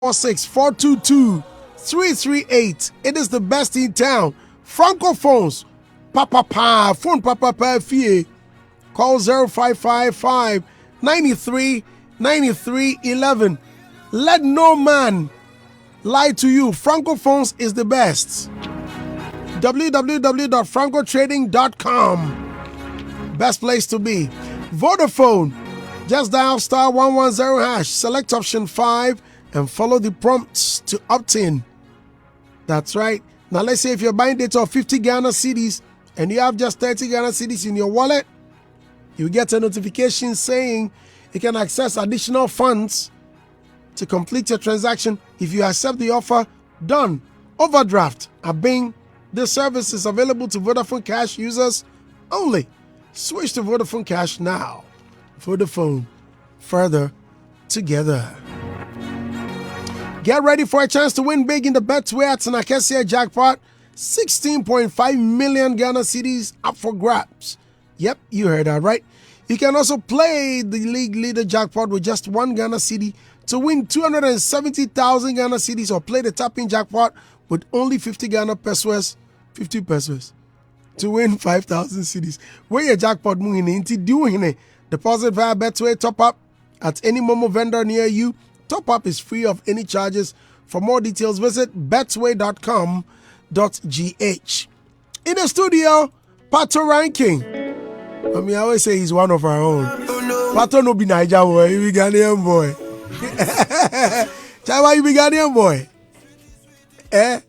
046-422-338. It is the best in town. Francophones. Papa phone papa fee. Call 0555 93 11. Let no man lie to you. Francophones is the best. www.francotrading.com. Best place to be. Vodafone. Just dial star 110 hash. Select option 5 and follow the prompts to opt in. That's right. Now let's say if you're buying data of 50 Ghana cedis and you have just 30 Ghana cedis in your wallet, you get a notification saying you can access additional funds to complete your transaction. If you accept the offer, done. Overdraft are being this service is available to Vodafone Cash users only. Switch to Vodafone Cash now. Vodafone, further together. Get ready for a chance to win big in the Betway at Tanakesia jackpot. 16.5 million Ghana cedis up for grabs. Yep, you heard that right. You can also play the league leader jackpot with just 1 Ghana cedi to win 270,000 Ghana cedis, or play the tap-in jackpot with only 50 Ghana pesos, 50 pesos, to win 5,000 cedis. Where your jackpot moving into doing deposit via Betway top up at any Momo vendor near you. Top up is free of any charges. For more details, visit betway.com.gh. In the studio, Patoranking. I mean, I always say he's one of our own. Pato no be Niger boy, he be Ghanaian boy. Chaiwa, you be Ghanaian boy? I'm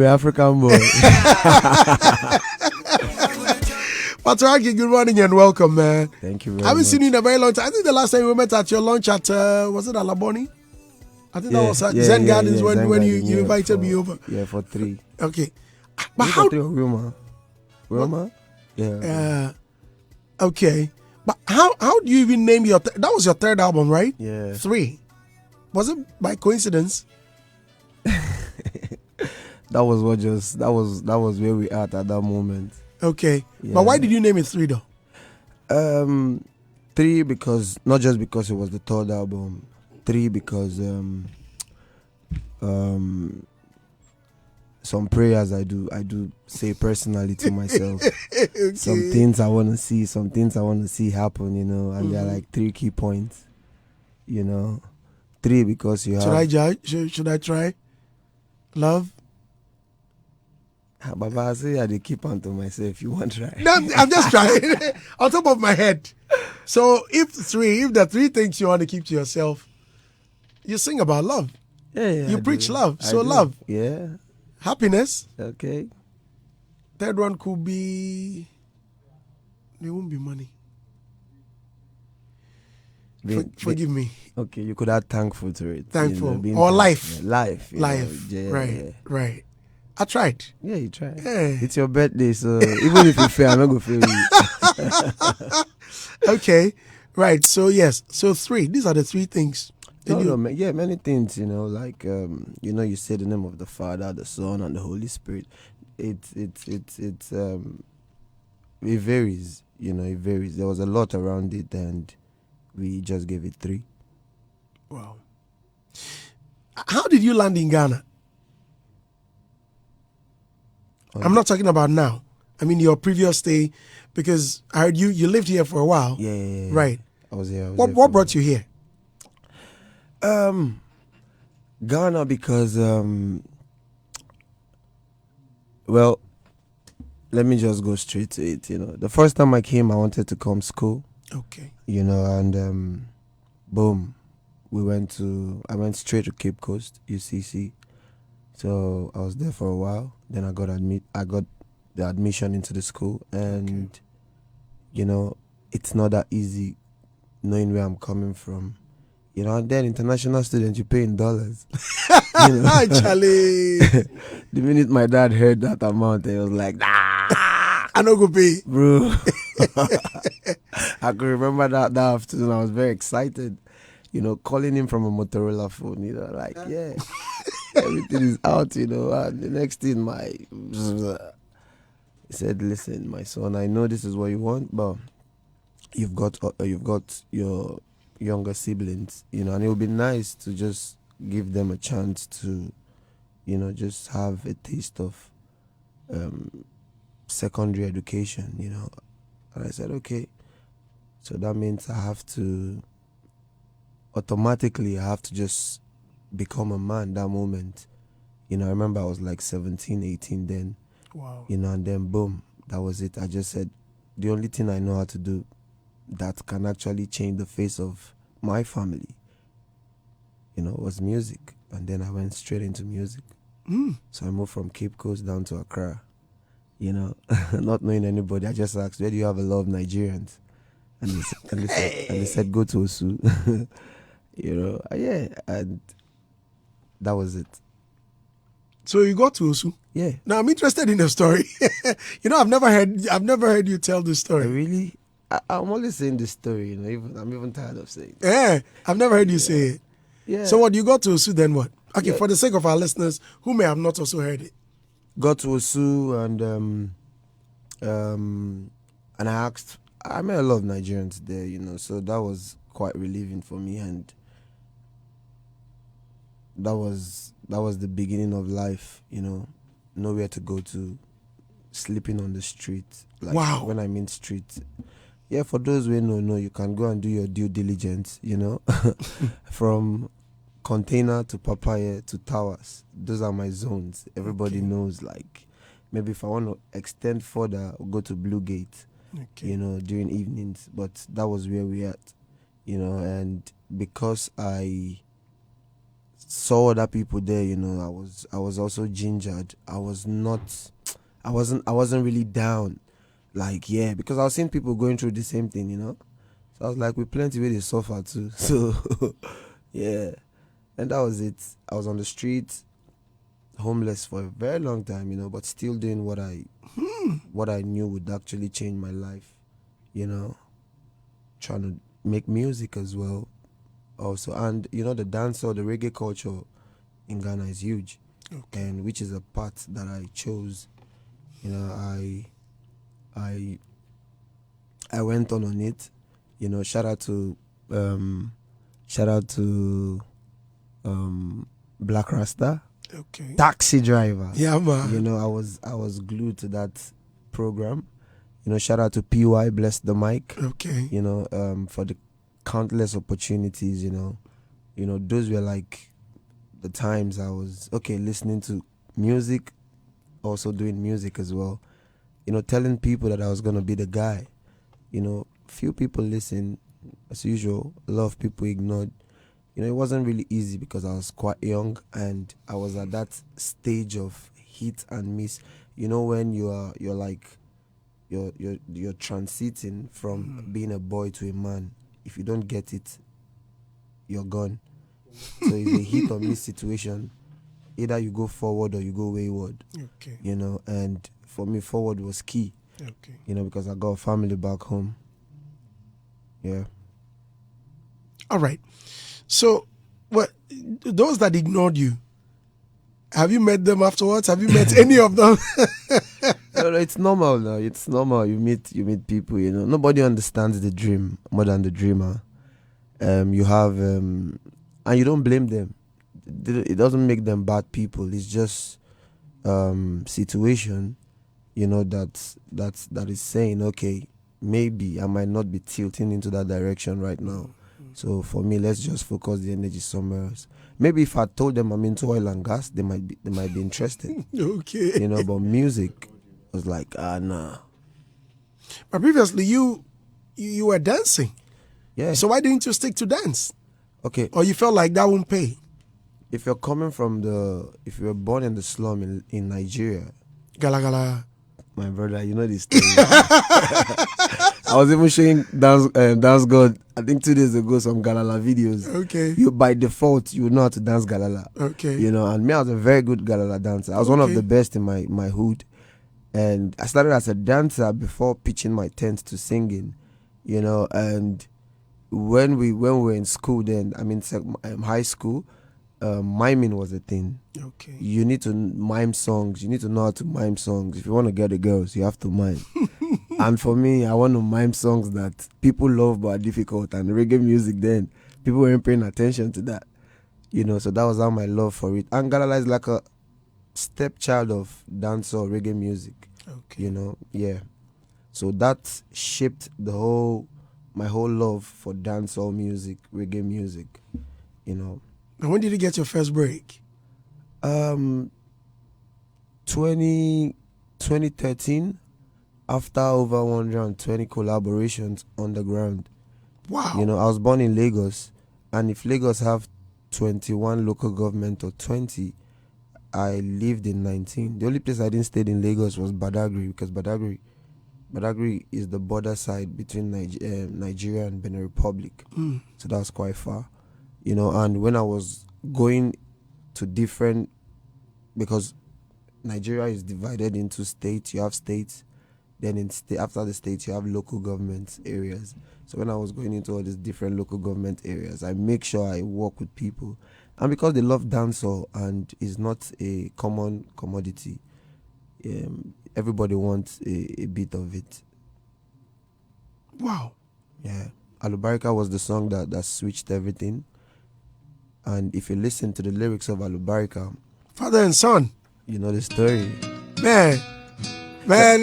an African boy. Patoranking, good morning and welcome, man. Thank you very much. I haven't seen you in a very long time. I think the last time we met at your launch at, was it Alaboni? I think that was at Zen Gardens when you invited me over. Yeah, for 3. Okay. But how? 3 Wilma? Yeah. Okay. But how do you even name your... that was your 3rd album, right? Yeah. 3. Was it by coincidence? That was where we at that moment. Okay. Yeah. But why did you name it 3 though? 3 because, not just because it was the 3rd album. 3 because some prayers I do say personally to myself. Okay. Some things I want to see, happen, and they're like 3 key points, 3 because you have... Should I judge? Should I try? Love? Baba, I say I keep on to myself. You want to try? No, I'm just trying. On top of my head. So if the 3 things you want to keep to yourself, you sing about love. Yeah, you preach love. So love. Yeah. Happiness. Okay. 3rd one could be... there won't be money. Forgive me. Okay, you could add thankful to it. Thankful. Or life. Yeah, life. Life. Right. I tried. Yeah, you tried. Yeah. It's your birthday, so even if you fail, I'm not going to fail you. Okay. Right. So, yes. So, 3. These are the 3 things. Many things, like, you say the name of the Father, the Son, and the Holy Spirit. It varies, it varies. There was a lot around it, and we just gave it 3. Wow. How did you land in Ghana? I'm not talking about now. I mean your previous stay, because I heard you lived here for a while. Yeah. Right. I was here. What brought you here? Ghana because well, let me just go straight to it. The first time I came, I wanted to come school. Okay. And boom, I went straight to Cape Coast, UCC. So I was there for a while. Then I got the admission into the school, and it's not that easy knowing where I'm coming from. And then international students, you pay in dollars. Charlie. The minute my dad heard that amount, he was like, I don't go pay. Bro. I could remember that afternoon. I was very excited. Calling him from a Motorola phone, yeah, everything is out, and the next thing, he said, listen, my son, I know this is what you want, but you've got your younger siblings, and it would be nice to just give them a chance to, just have a taste of secondary education, And I said, okay. So that means I have to just become a man that moment. I remember I was like 17, 18 then. Wow. And then boom, that was it. I just said, the only thing I know how to do that can actually change the face of my family, was music. And then I went straight into music. So I moved from Cape Coast down to Accra, not knowing anybody. I just asked, where do you have a lot of Nigerians? And they said, go to Osu. Yeah, and that was it. So you got to Osu? Yeah. Now I'm interested in the story. I've never heard you tell this story. Really? I'm always saying this story, I'm even tired of saying it. Yeah, I've never heard you say it. Yeah. So what, you got to Osu, then what? Okay, Yeah. for the sake of our listeners who may have not also heard it. Got to Osu and I met a lot of Nigerians there, so that was quite relieving for me, and that was the beginning of life, nowhere to go to, sleeping on the street. Like, wow. When I mean street, yeah, for those who know, you can go and do your due diligence, from Container to Papaya to Towers. Those are my zones. Everybody knows, like, maybe if I want to extend further, I'll go to Blue Gate, during evenings. But that was where we at, and because I saw other people there, I was also gingered. I wasn't really down, like, yeah, because I was seeing people going through the same thing, So I was like, with plenty where they suffer too. So yeah, and that was it. I was on the street, homeless for a very long time, but still doing what I knew would actually change my life, trying to make music as well. Also, and the dancehall, the reggae culture in Ghana is huge, and which is a path that I chose. I went on it. Shout out to Black Rasta, taxi driver. Yeah, man. I was glued to that program. Shout out to PY, bless the mic. For the countless opportunities, those were like the times I was listening to music, also doing music as well, telling people that I was going to be the guy. Few people listened, as usual. A lot of people ignored. It wasn't really easy because I was quite young and I was at that stage of hit and miss, when you're transiting from being a boy to a man. If you don't get it, you're gone. So it's a hit or miss situation. Either you go forward or you go wayward. And for me, forward was key. Because I got a family back home. Yeah. All right. So, those that ignored you, have you met them afterwards? Have you met any of them? No, it's normal now. It's normal. You meet people, Nobody understands the dream more than the dreamer. You have, and you don't blame them. It doesn't make them bad people. It's just situation, that is saying, okay, maybe I might not be tilting into that direction right now. So for me, let's just focus the energy somewhere else. Maybe if I told them I'm into oil and gas, they might be interested. But music was like, nah. But previously, you were dancing. Yeah. So why didn't you stick to dance? Okay. Or you felt like that won't pay? If you're coming from if you were born in the slum in Nigeria, Gala gala. My brother, you know this story. I was even showing Dance God, I think 2 days ago, some Galala videos. Okay. You by default, you know how to dance Galala. Okay. And me, I was a very good Galala dancer. I was one of the best in my hood. And I started as a dancer before pitching my tent to singing, and when we were in school then, high school, miming was a thing. Okay. You need to mime songs. You need to know how to mime songs. If you want to get the girls, you have to mime. And for me, I want to mime songs that people love but are difficult. And reggae music then, people weren't paying attention to that. You know, so that was how my love for it. And Galala is like a stepchild of dancehall reggae music. Okay. You know, yeah. So that shaped my whole love for dancehall music, reggae music. You know, And when did you get your first break? 2013, after over 120 collaborations on the ground. Wow. You know, I was born in Lagos, and if Lagos have 21 local government or 20, I lived in 19. The only place I didn't stay in Lagos was Badagry, because Badagry is the border side between Nigeria and Benin Republic. So that was quite far. You know, and when I was going to different, because Nigeria is divided into states. You have states, then after the states you have local government areas. So when I was going into all these different local government areas, I make sure I work with people, and because they love dancehall and is not a common commodity, everybody wants a bit of it. Wow. Yeah, Alubarika was the song that switched everything. And if you listen to the lyrics of Alubarika, Father and son. you know the story. Man,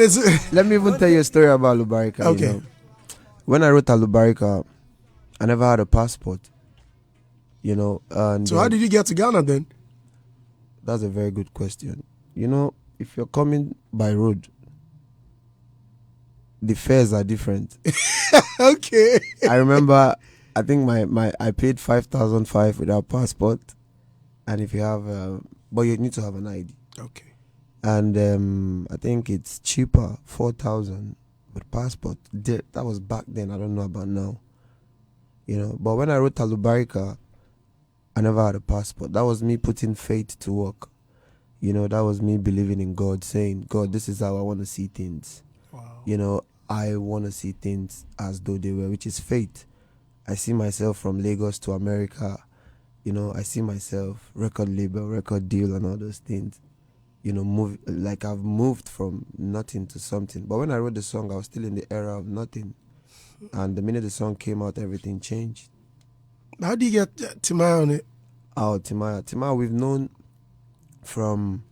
it's Let me even tell you a story about Alubarika. okay. You know? When I wrote Alubarika, I never had a passport. You know, and So how did you get to Ghana then? that's a very good question. You know, if you're coming by road, the fares are different. Okay. I remember, I think I paid 5,500 without passport, and if you have, but you need to have an ID. Okay. And I think it's cheaper, 4,000 with passport. That was back then. I don't know about now. You know, but when I wrote Alubarika, I never had a passport. That was me putting faith to work. You know, that was me believing in God, saying, God, this is how I want to see things. Wow. You know, I want to see things as though they were, which is faith. I see myself from Lagos to America. You know, I see myself record label, record deal, and all those things. You know, I've moved from nothing to something. But when I wrote the song, I was still in the era of nothing. And the minute the song came out, everything changed. How do you get Timaya on it? Oh, Timaya, we've known from,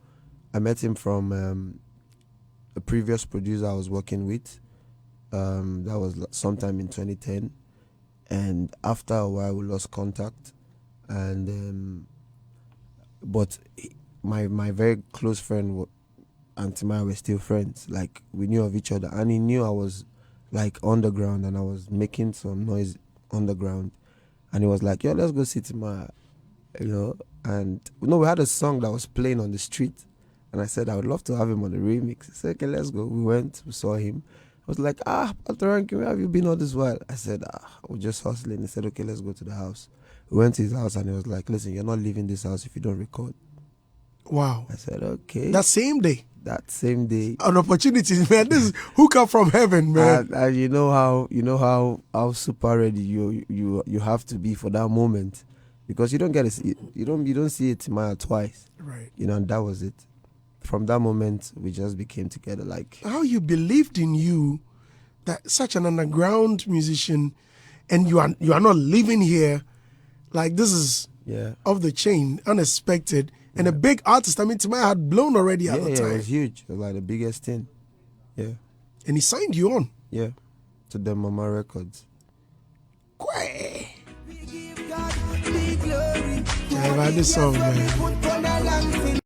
I met him from a previous producer I was working with. That was sometime in 2010. And after a while, we lost contact. And but my very close friend and Timaya were still friends. Like, we knew of each other, and he knew I was like underground, and I was making some noise underground. And he was like, "Yo, let's go see Timaya," you know. And we had a song that was playing on the street, and I said I would love to have him on the remix. He said, "Okay, let's go." We went, we saw him. I was like, Patoranking, where have you been all this while? I said, we're just hustling. He said, "Okay, let's go to the house." We went to his house, and he was like, "Listen, you're not leaving this house if you don't record." Wow. I said, "Okay." That same day. That same day. An opportunity, man. This is hook up from heaven, man. And you know how super ready you have to be for that moment, because you don't get to see it. You don't see it Timaya twice. Right. You know, and that was it. From that moment, we just became together. Like, How you believed in you, that such an underground musician, and you are not living here, like this is yeah, off the chain, unexpected, and a big artist. I mean, Timaya had blown already at the it time, was huge. It was like the biggest thing. Yeah, and he signed you on. yeah, to the Mama Records. Quay. Yeah, about this song, man.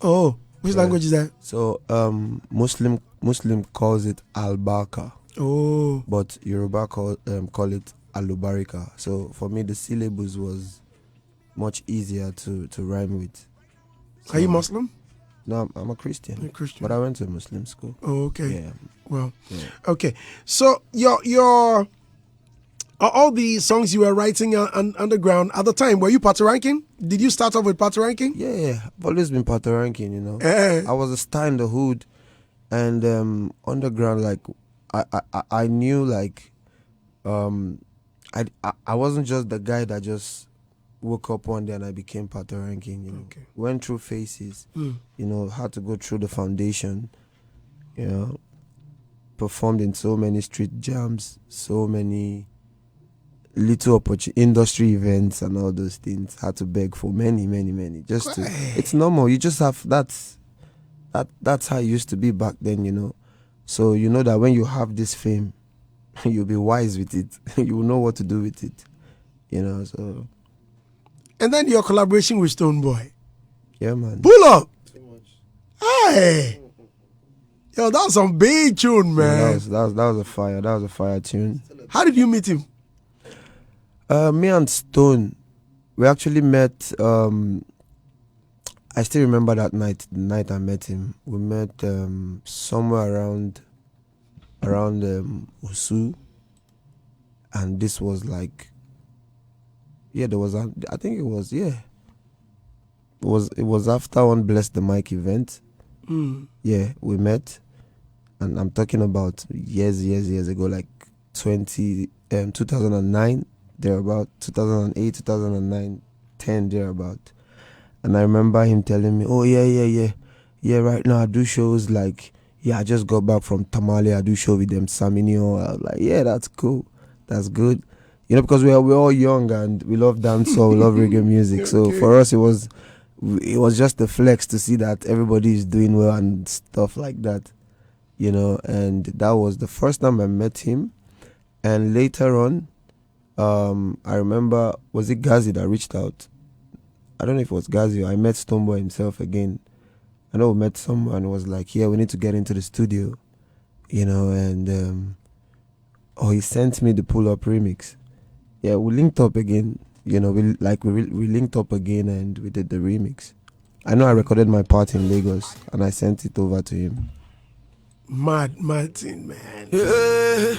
Oh, which language is that? So Muslim calls it Al-Baka, Oh, but Yoruba call it Alubarika. So for me, the syllables was much easier to rhyme with. are you So- Muslim? No, I'm a Christian. You're a Christian. But I went to a Muslim school. Oh, okay. Yeah. Well, Yeah. okay. So your All the songs you were writing underground at the time, were you Patoranking? Did you start off with Patoranking? Yeah, I've always been Patoranking, you know. Eh. I was a star in the hood, and underground, like I knew, like I wasn't just the guy that just woke up one day and I became Patoranking, you know. Okay. Went through phases, Mm. you know, had to go through the foundation, you know, performed in so many street jams, so many little industry events and all those things. Had to beg for many just to. It's normal. You just have that's how it used to be back then, you know. So you know that when you have this fame, you'll be wise with it. You will know what to do with it, you know. So And then your collaboration with Stoneboy. yeah, man. Pull up. Hey. Yo, that was some big tune, man. Yeah, that was a fire. That was a fire tune. How did you meet him? Me and Stone, we actually met. I still remember that night. The night I met him, we met somewhere around Usu, and this was like, yeah, there was I think it was, yeah. It was after one Bless the Mic event. Mm. Yeah, we met, and I'm talking about years ago, like 2009, thereabout, 2008, 2009, 10, thereabout. And I remember him telling me, oh, yeah, right now I do shows, like, yeah, I just got back from Tamale, I do show with them, Saminio. I was like, yeah, that's cool, that's good. You know, because we're all young and we love dancehall, we love reggae music. Okay. So for us, it was just a flex to see that everybody is doing well and stuff like that, you know. And that was the first time I met him. And later on, I remember, was it Gazi that reached out? I don't know if it was Gazi or I met Stoneboy himself again. I know we met someone who was like, yeah, we need to get into the studio, you know. And he sent me the Pull Up remix. Yeah, we linked up again, you know. We linked up again and we did the remix. I know I recorded my part in Lagos and I sent it over to him. Mad thing, man. Yeah,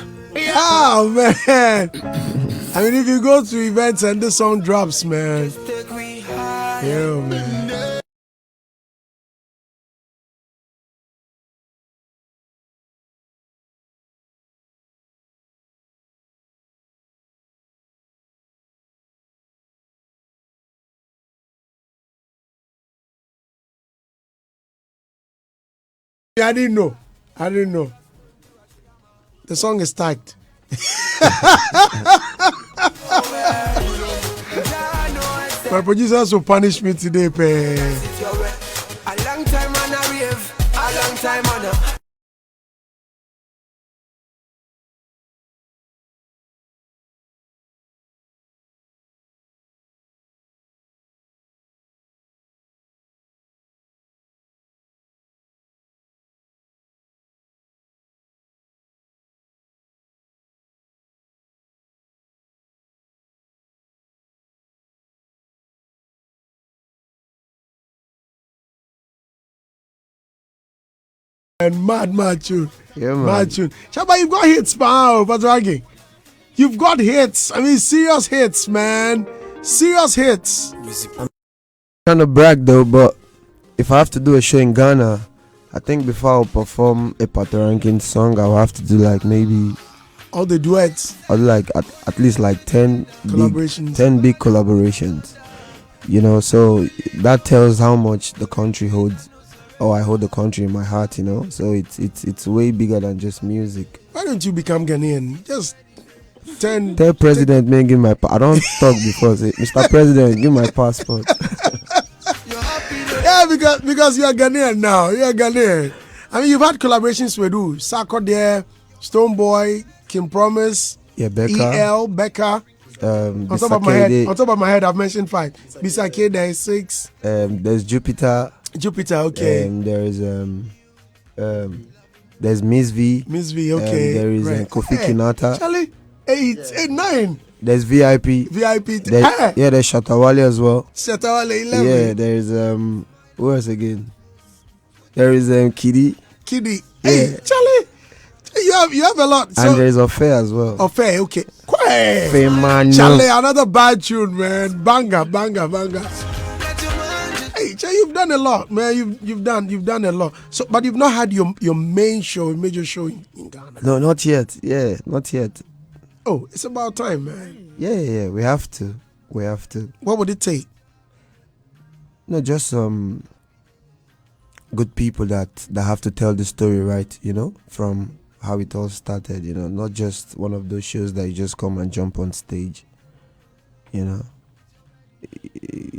man. I mean, if you go to events and the song drops, man. Yeah, man. I didn't know. The song is tagged. My producers will punish me today, pay. A long time on a rave, a long time on a. And mad tune. Yeah, man. Mad tune. Shaba, you've got hits, man. Patoranking. You've got hits. I mean, serious hits, man. Serious hits. I'm trying to brag though, but if I have to do a show in Ghana, I think before I'll perform a Patoranking song, I'll have to do like maybe All the duets. I'll do like at least like 10 Collaborations. big collaborations. You know, so that tells how much the country holds. Oh, I hold the country in my heart, you know. So it's way bigger than just music. Why don't you become Ghanaian? Just 10. Tell President, man, give my. I don't talk before. Say, Mr. President, give my passport. Yeah, because you're Ghanaian now. You're Ghanaian. I mean, you've had collaborations with who? Sako there, Stoneboy, Kim Promise, Yeah, Becca. EL, Becca. On top of my head, I've mentioned 5. Bisake, there is 6. There's Jupiter. Okay. There's Miss V. Okay. There is right. Kofi Kinata. Charlie, 8, 9. There's VIP. VIP. Yeah, there's Shatawale as well. Shatawale 11. Yeah, there's who else again? There is Kiddy. Kiddy. Yeah. Hey, Charlie, you have a lot. So, And there's Affair as well. Affair, okay. Quite. Hey, Femano. Charlie, another bad tune, man. Banger. Hey, Charlie, you've done a lot, man. You've done a lot. So, but you've not had your main show, major show in Ghana. No, not yet. Yeah, not yet. Oh, it's about time, man. Yeah. We have to. What would it take? No, just good people that have to tell the story right, from how it all started, not just one of those shows that you just come and jump on stage, you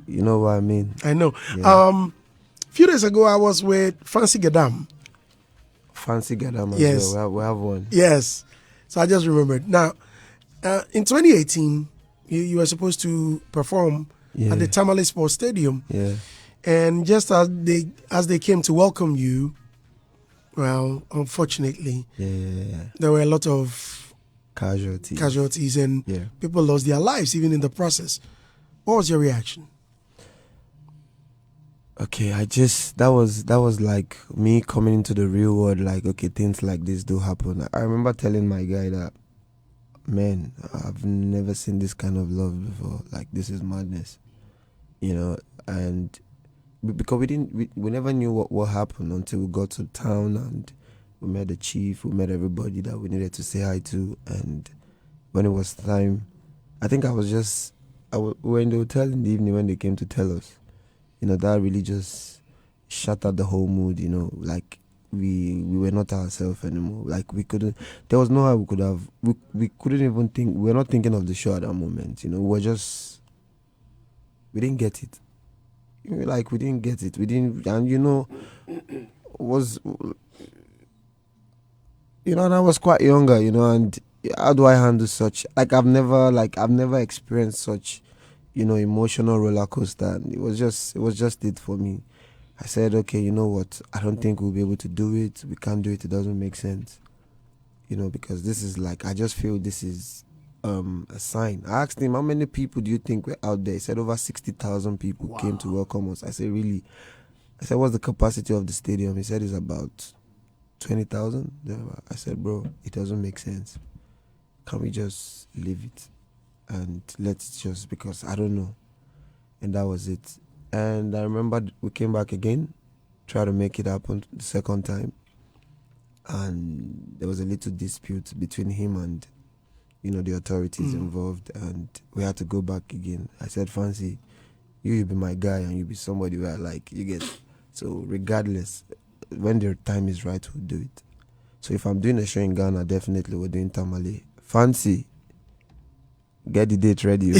know what I mean. I know. Yeah. A few days ago I was with Fancy Gadam. Yes, well. We have one. Yes, so I just remembered. Now, in 2018, you were supposed to perform at the Tamale Sports Stadium. Yeah. And just as they came to welcome you, well, unfortunately, there were a lot of casualties, and people lost their lives even in the process. What was your reaction? Okay, that was like me coming into the real world. Like, okay, things like this do happen. I remember telling my guy that, man, I've never seen this kind of love before. Like, this is madness, and because we never knew what happened until we got to town and we met the chief, we met everybody that we needed to say hi to, and when it was time, I think we were in the hotel in the evening when they came to tell us, that really just shattered the whole mood, like we were not ourselves anymore. Like there was no how we could have, we couldn't even think, we were not thinking of the show at that moment, we didn't get it. Like, we didn't get it. We didn't, and was, and I was quite younger, and how do I handle such? Like, I've never experienced such, emotional roller coaster. And it was just it for me. I said, okay, you know what? I don't think we'll be able to do it. We can't do it. It doesn't make sense, because this is like, I just feel this is a sign. I asked him, how many people do you think were out there? He said over 60,000 people came to welcome us. I said, really? I said, what's the capacity of the stadium? He said it's about 20,000. I said, bro, it doesn't make sense. Can we just leave it and let's just, because I don't know. And that was it. And I remember we came back again, tried to make it happen the second time, and there was a little dispute between him and the authorities involved, and we had to go back again. I said, Fancy, you be my guy and you be somebody where I like, you get. So regardless, when the time is right, we'll do it. So if I'm doing a show in Ghana, definitely we're doing Tamale. Fancy, get the date ready.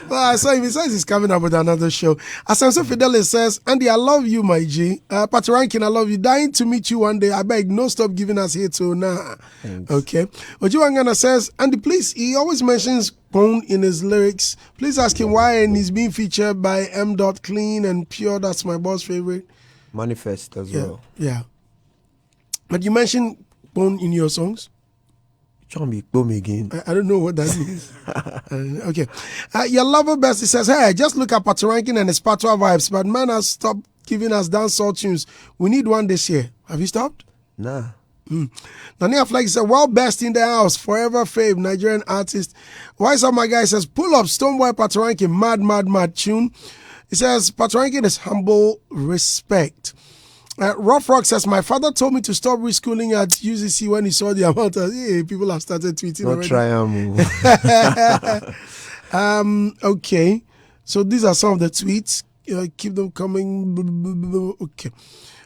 Well, I saw him. He says he's coming up with another show. Asamso Fidelis says, Andy, I love you, my G. Patoranking, I love you. Dying to meet you one day. I beg, no stop giving us here to now. Thanks. Okay. Ojiwangana says, Andy, please, he always mentions Bone in his lyrics. Please ask him why, and he's being featured by M. Clean and Pure. That's my boss favorite. Manifest as well. Yeah. But you mentioned Bone in your songs? Trying to be boom again. I don't know what that means. Okay. Your lover bestie says, hey, just look at Patoranking and his patois vibes, but man has stopped giving us dancehall tunes. We need one this year. Have you stopped? Nah. Nania Flag said, well, best in the house, forever fave, Nigerian artist. Why some my guy says, pull up Stoneboy Patoranking, mad tune. He says, Patoranking is humble respect. Rough Rock says, my father told me to stop reschooling at UCC when he saw the amount of people have started tweeting already. Okay. So these are some of the tweets. Keep them coming. Okay.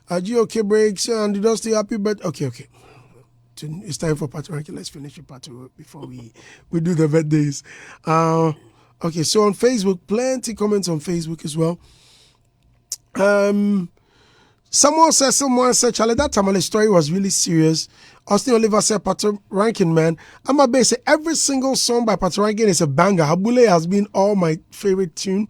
GOK breaks and you don't stay happy, but okay. It's time for Patoranking. Let's finish with Pato before we do the birthdays. Okay, so on Facebook, plenty comments on Facebook as well. Someone said, Charlie, that Tamale story was really serious. Austin Oliver said, Patoranking, man. I'm about to say every single song by Patoranking is a banger. Habule has been all my favorite tune.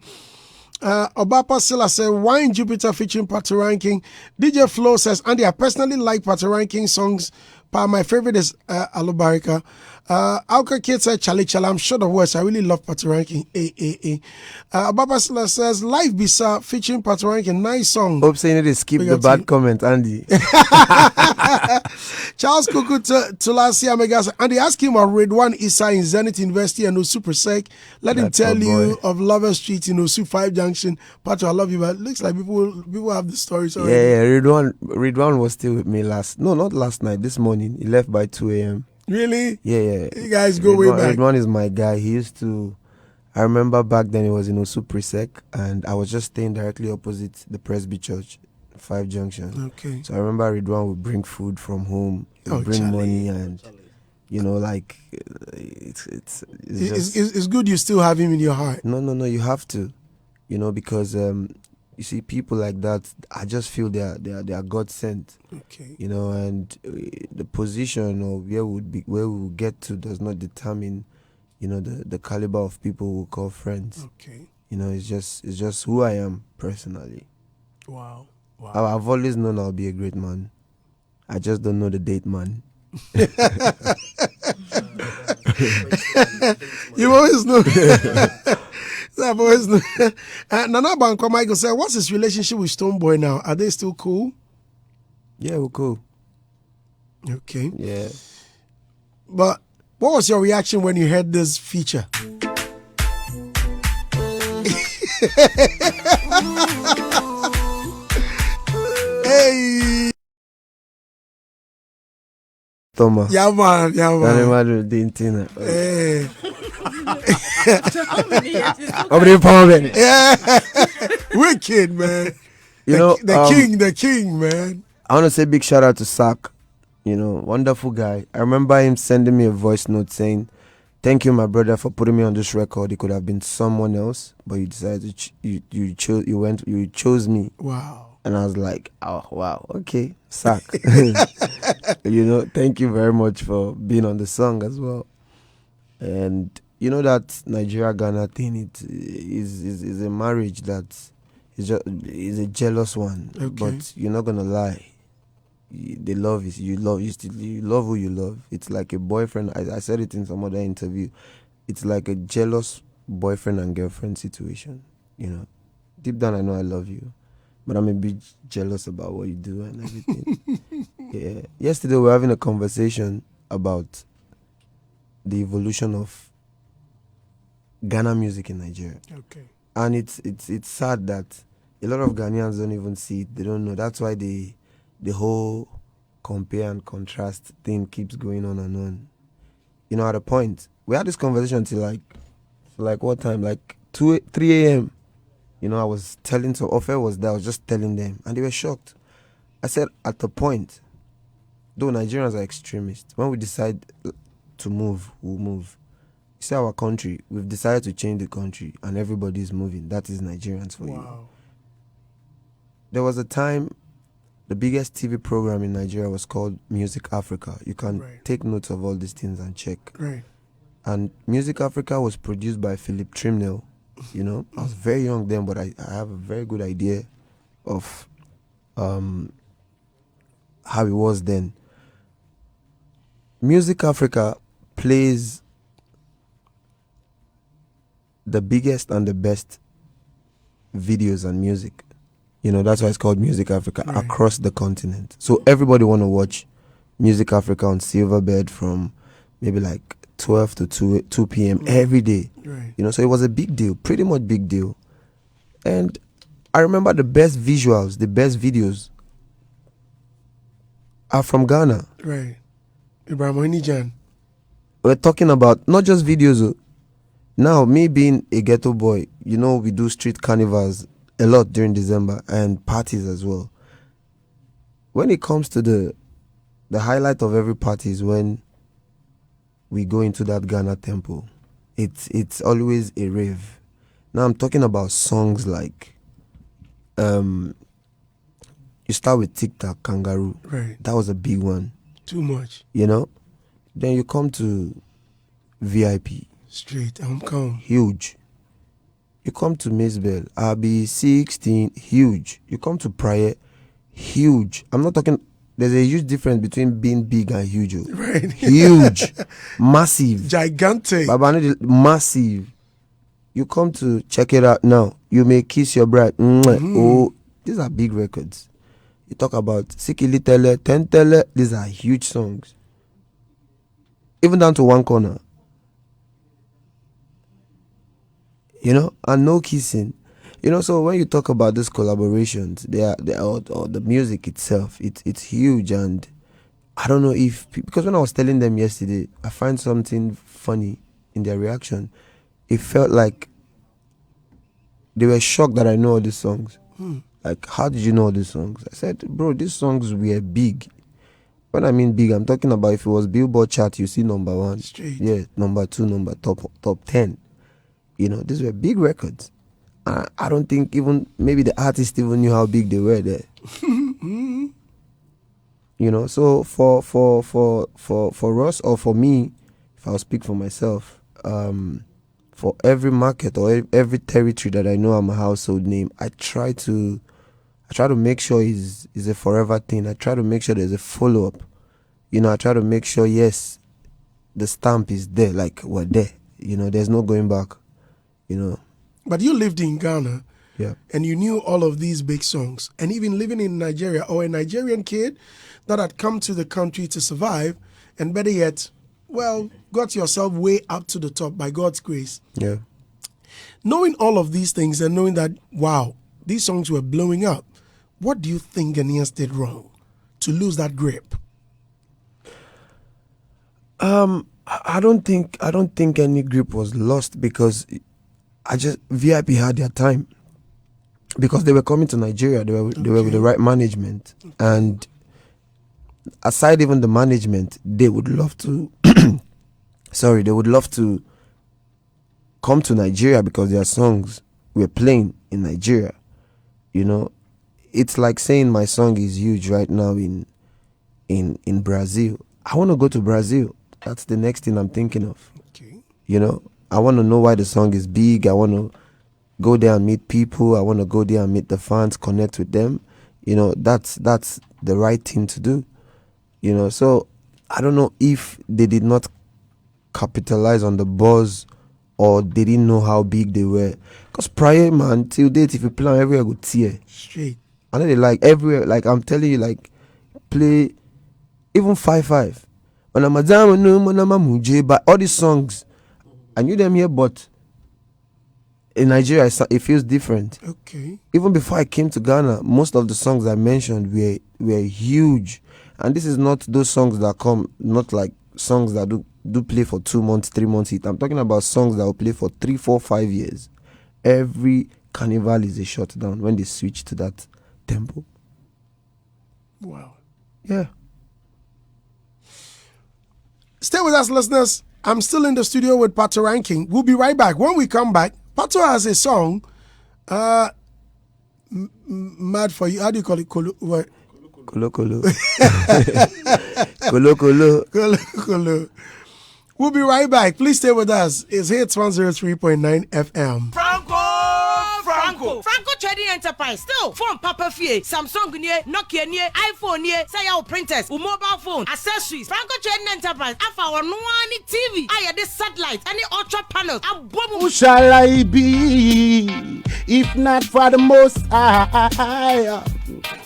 Obapa Silla said, Wine Jupiter featuring Patoranking. DJ Flo says, Andy, I personally like Patoranking songs, My favorite is Alubarika. Alka Kid said Charlie Chala. I'm sure the words. I really love Patoranking. Baba Silla says Live Bisa featuring Patoranking. Nice song. Hope saying it is skip the bad comment, Andy. Charles Kuku Tulasi Amegas. And they ask him about Redwan Issa in Zenith University and Osu Persec. Let him tell you of Lover Street in Osu 5 Junction. Pato, I love you, but it looks like people have the stories already. Yeah, Ridwan was still with me not last night, this morning. He left by 2 a.m. Really? Yeah. You guys go way back. Ridwan is my guy. I remember back then he was in Osu Presec, and I was just staying directly opposite the Presby Church, 5 Junction. Okay. So I remember Ridwan would bring food from home, bring money, and like it's good you still have him in your heart. No, you have to, because you see people like that. I just feel they are God sent. Okay. And the position or where we will get to does not determine, the caliber of people we call friends. Okay. It's just who I am personally. Wow. I've always known I'll be a great man. I just don't know the date, man. You always know. I've always known. Nana Banko Michael said, what's his relationship with Stonebwoy now? Are they still cool? Yeah, we're cool. Okay. Yeah. But what was your reaction when you heard this feature? Hey. Thomas. Yeah, man. Hey. Yeah. Wicked, man. The king, man. I want to say big shout out to Sak. Wonderful guy. I remember him sending me a voice note saying, "Thank you, my brother, for putting me on this record. It could have been someone else, but you decided you chose me." Wow. And I was like, "Oh wow, okay, Sak." Thank you very much for being on the song as well. And that Nigeria Ghana thing, it is a marriage that is a jealous one. Okay. But you're not gonna lie. The love is you love who you love. It's like a boyfriend. I said it in some other interview. It's like a jealous boyfriend and girlfriend situation. Deep down I know I love you, but I'm a bit jealous about what you do and everything. Yeah. Yesterday we were having a conversation about the evolution of Ghana music in Nigeria. Okay. And it's sad that a lot of Ghanaians don't even see it. They don't know. That's why the whole compare and contrast thing keeps going on and on. At a point, we had this conversation till like what time? Like 3 a.m. I was telling, so Ofe was there, I was just telling them, and they were shocked. I said, at the point, though Nigerians are extremists, when we decide to move, we'll move. You see our country, we've decided to change the country, and everybody's moving. That is Nigerians for you. There was a time, the biggest TV program in Nigeria was called Music Africa. You can take notes of all these things and check. Right. And Music Africa was produced by Philip Trimnell. I was very young then, but I have a very good idea of how it was then. Music Africa plays the biggest and the best videos and music. That's why it's called Music Africa across the continent. So everybody want to watch Music Africa on Silverbird from maybe like 12 to 2 p.m. every day. Right. So it was a big deal, pretty much big deal. And I remember the best visuals, the best videos are from Ghana. Right. Ibrahim Onijan. We're talking about not just videos. Now, me being a ghetto boy, we do street carnivals a lot during December and parties as well. When it comes to the highlight of every party is when we go into that Ghana temple. It's always a rave. Now I'm talking about songs like you start with Tic Tac Kangaroo. Right. That was a big one. Too much. Then you come to VIP. Straight. I'm calm. Huge. You come to Maysbell, RB 16, huge. You come to Praia, huge. I'm not talking there's a huge difference between being big and huge. Right. Huge, massive, Gigantic. Baba, massive. You come to check it out now. You may kiss your bride. Oh, these are big records. You talk about Sikili Tele, Ten Tele. These are huge songs. Even down to One Corner. You know, and no kissing. You know, so when you talk about these collaborations, or the music itself, it's huge. And I don't know if, because when I was telling them yesterday, I find something funny in their reaction. It felt like they were shocked that I know all these songs. Like, how did you know all these songs? I said, bro, these songs were big. When I mean big, I'm talking about if it was Billboard chart, you see number 1. Straight. Yeah, number 2, top 10. You know, these were big records. I don't think even, maybe the artist even knew how big they were there. You know, so for us, or for me, if I'll speak for myself, for every market or every territory that I know I'm a household name, I try to make sure is a forever thing. I try to make sure there's a follow-up. You know, I try to make sure, yes, the stamp is there, like we're there. You know, there's no going back. You know. But you lived in Ghana. Yeah. And you knew all of these big songs. And even living in Nigeria, or a Nigerian kid that had come to the country to survive, and better yet, well, got yourself way up to the top by God's grace. Yeah. Knowing all of these things and knowing that, wow, these songs were blowing up, what do you think Ghanaians did wrong to lose that grip? I don't think any grip was lost, because VIP had their time, because they were coming to Nigeria. They were with the right management, and aside even the management, they would love to they would love to come to Nigeria because their songs were playing in Nigeria. You know, it's like saying my song is huge right now in Brazil. I want to go to Brazil. That's the next thing I'm thinking of. Okay. You know, I want to know why the song is big. I want to go there and meet people. I want to go there and meet the fans, connect with them. You know, that's the right thing to do. You know, so I don't know if they did not capitalize on the buzz, or they didn't know how big they were. Because prior, man, till date, if you play on everywhere, go tear. Straight. I know they like everywhere. Like, I'm telling you, like, play even 5-5. But all these songs, I knew them here, but in Nigeria, it feels different. Okay. Even before I came to Ghana, most of the songs I mentioned were huge. And this is not those songs that come, not like songs that do play for 2 months, 3 months hit. I'm talking about songs that will play for 3, 4, 5 years. Every carnival is a shutdown when they switch to that tempo. Wow. Yeah. Stay with us, listeners. I'm still in the studio with Patoranking. We'll be right back. When we come back, Pato has a song, Mad For You. How do you call it? What? Kolo Kolo. Kolo Kolo. Kolo Kolo. We'll be right back. Please stay with us. It's Hits 103.9 FM. Franco Trading Enterprise. Still, phone Papa Fie, Samsung near, Nokia near, iPhone near, say our printers, mobile phone, accessories. Franco Trading Enterprise. Afa our no TV. I had this satellite, any ultra panels. Who shall I be if not for the Most High,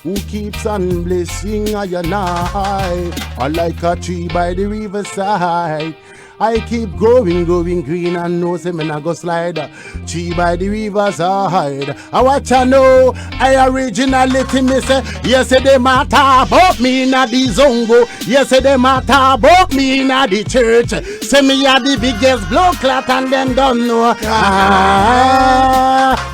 who keeps on blessing I and I like a tree by the riverside. I keep going green and no say me nah go slide. Tree by the riverside. I watch I know I originality me say. Yes, they matter about me in the zongo. Yes, they matter about me in the church. Say me are the biggest blood clot and then don't know.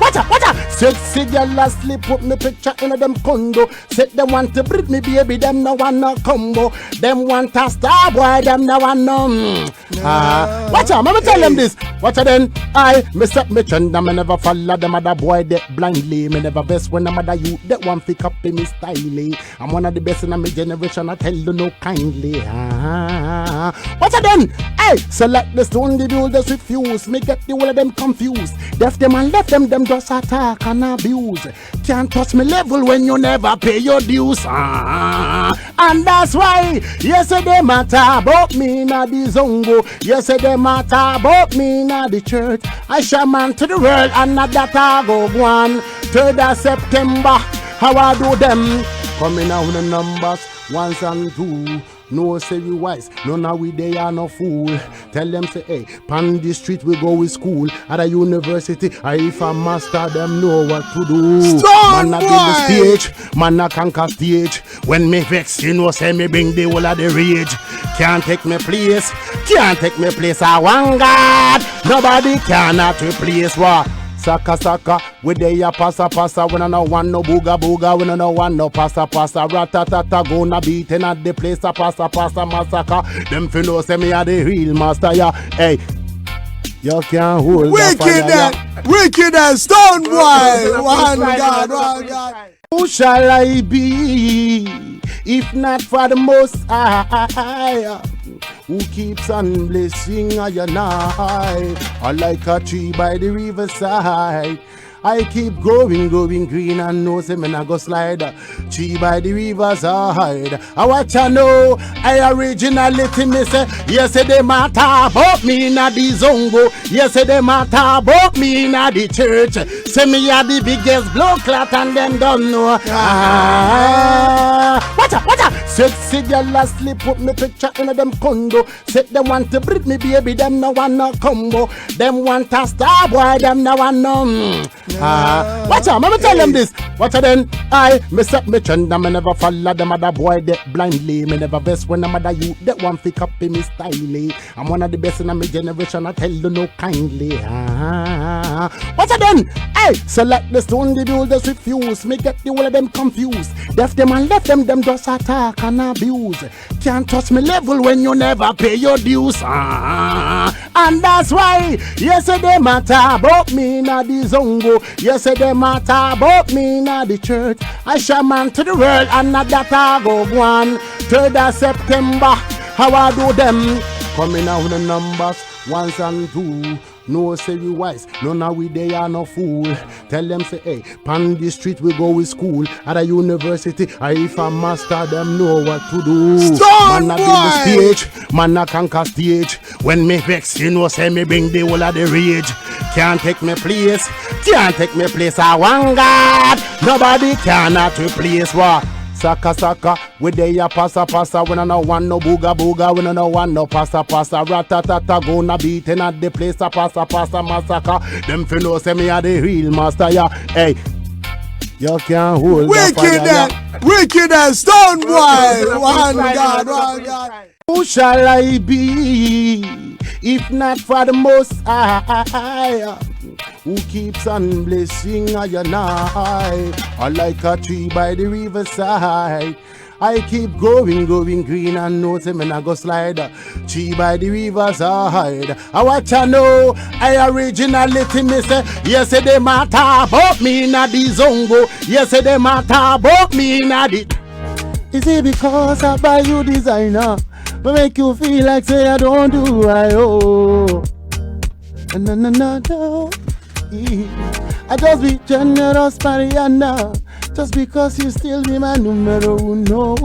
Watch out. Sexy girl asleep put me picture in them condo. Said they want to breed me baby, them no want no combo. Them want a star boy, them no want no. Watch out, let me tell them this. Watch out then. I step me trend, me never follow them other boy that blindly. Me never best when I'm other you that one pick up in me style. I'm one of the best in my generation, I tell you no kindly. Watch out then. I select the stone, the build just refuse. Me get the whole of them confused. Def them and left them just attack and abuse. Can't touch me level when you never pay your dues. And that's why, yes, they matter about me na the zongo. Yes, they matter about me na the church. I shall man to the world and not that I go one. 3rd of September, how I do them? Coming out with the numbers, 1 and 2. No say we wise, none of we they are no fool. Tell them say, hey, pan the street we go with school. At a university, I if a master them know what to do. Strong Man a boy. build the stage, man a conquer stage. When me vex, you know say me bring the whole of the rage. Can't take me place, can't take me place. I want God, nobody cannot replace what. Saka saka, we dey ya passa passa. We no want no booga booga. We no want no passa passa. Ratatata gonna beating at the place. A passa passa massacre. Them finna say me a the real master ya. Hey, you can't hold the fire. Wicked and stone boy. One God. Who shall I be if not for the Most High, who keeps on blessing I and I like a tree by the riverside. I keep growing green and know say me I go slide. Tree by the riverside. I watch I know I originality me say. Yes, they matter about me na the zongo. Yes, they matter about me na the church. Say me a the biggest blood clot and them don't know. Watch out. Sexy girl a sleep put me picture in them condo. Say them want to breed me baby, them no want no combo. Them want a star boy, them no want no. Watch out, let me tell them this. Watch out then, me set me trend and me never follow them other boy that blindly. Me never best when I'm other youth that want to copy me style. I'm one of the best in my generation, I tell you no kindly. Watch out then, select the stone, the build, just refuse. Me get the whole of them confused. Def them and left them just attack and abuse. Can't touch me level when you never pay your dues. And that's why, yes, they matter about me na the zongo. Yes, they matter about me na the church. I shall man to the world and not that I go one. 3rd of September, how I do them? Coming out with the numbers, 1 and 2. No say we wise, none of we they are no fool. Tell them say, hey, pan the street we go with school. At a university, I if a master them know what to do. Strong Man a build the stage, man a conquer stage. When me vex, you know say me bring the whole of the rage. Can't take me place, can't take me place. I want God, nobody cannot replace what. Saka saka, we dey ya passa passa. We no want no booga booga. We no want no passa passa. Ratatata gonna beating at the place. A passa passa massacre. Them finna say me a the real master ya. Hey, you can't hold the fire. Wicked and stone boy. One God. Who shall I be if not for the Most High, who keeps on blessing I and I like a tree by the riverside. I keep growing green and know say me I go slide. Tree by the riverside. I watch I know I originality me say. Yes, they matter about me na the zongo. Yes, they matter about me na the. Is it because I buy you designer? But make you feel like say I don't do right, oh. No. I just be generous, Mariana. Just because you still be my numero uno.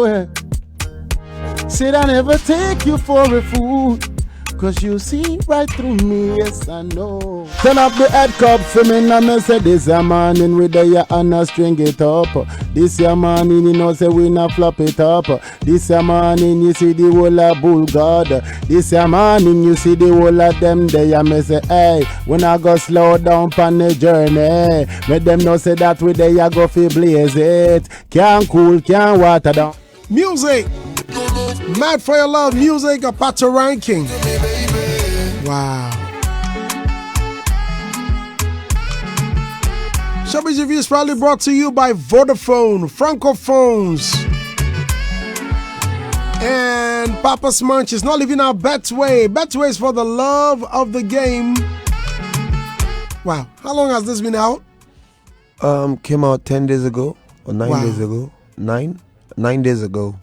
Yeah. Said I never take you for a fool. Cause you see right through me, yes I know. Turn up the head cup for me and me say this a morning with the ya and a string it up. This a morning you know say we not flop it up. This a morning you see the whole of bull god. This a morning you see the whole of them there and me say hey, when I go slow down on the journey. Let them know say that with the ya go fi blaze it. Can't cool, can't water down. Music. Mad for your love music, a Patoranking. Wow. Showbiz Review is proudly brought to you by Vodafone, Francophones, and Papa's Munch is not leaving our Betway. Betway is for the love of the game. Wow. How long has this been out? Came out 10 days ago or 9 Wow. days ago. 9 days ago.